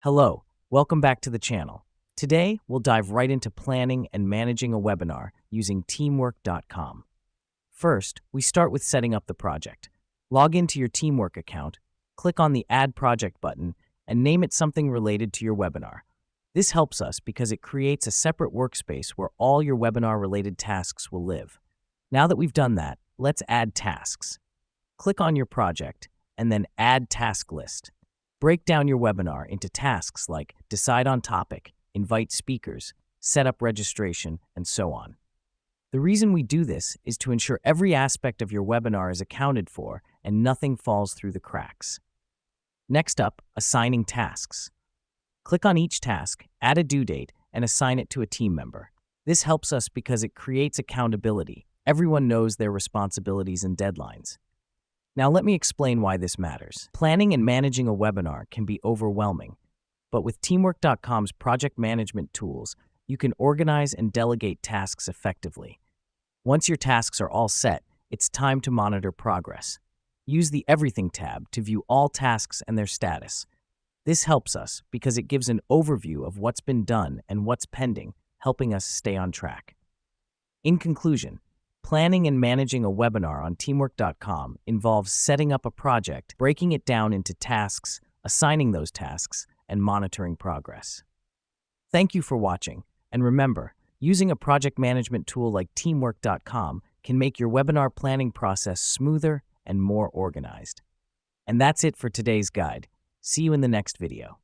Hello, welcome back to the channel. Today, we'll dive right into planning and managing a webinar using teamwork.com. First, we start with setting up the project. Log into your Teamwork account, click on the Add Project button, and name it something related to your webinar. This helps us because it creates a separate workspace where all your webinar-related tasks will live. Now that we've done that, let's add tasks. Click on your project, and then Add Task List. Break down your webinar into tasks like decide on topic, invite speakers, set up registration, and so on. The reason we do this is to ensure every aspect of your webinar is accounted for and nothing falls through the cracks. Next up, assigning tasks. Click on each task, add a due date, and assign it to a team member. This helps us because it creates accountability. Everyone knows their responsibilities and deadlines. Now let me explain why this matters. Planning and managing a webinar can be overwhelming, but with Teamwork.com's project management tools, you can organize and delegate tasks effectively. Once your tasks are all set, it's time to monitor progress. Use the Everything tab to view all tasks and their status. This helps us because it gives an overview of what's been done and what's pending, helping us stay on track. In conclusion, planning and managing a webinar on Teamwork.com involves setting up a project, breaking it down into tasks, assigning those tasks, and monitoring progress. Thank you for watching, and remember, using a project management tool like Teamwork.com can make your webinar planning process smoother and more organized. And that's it for today's guide. See you in the next video.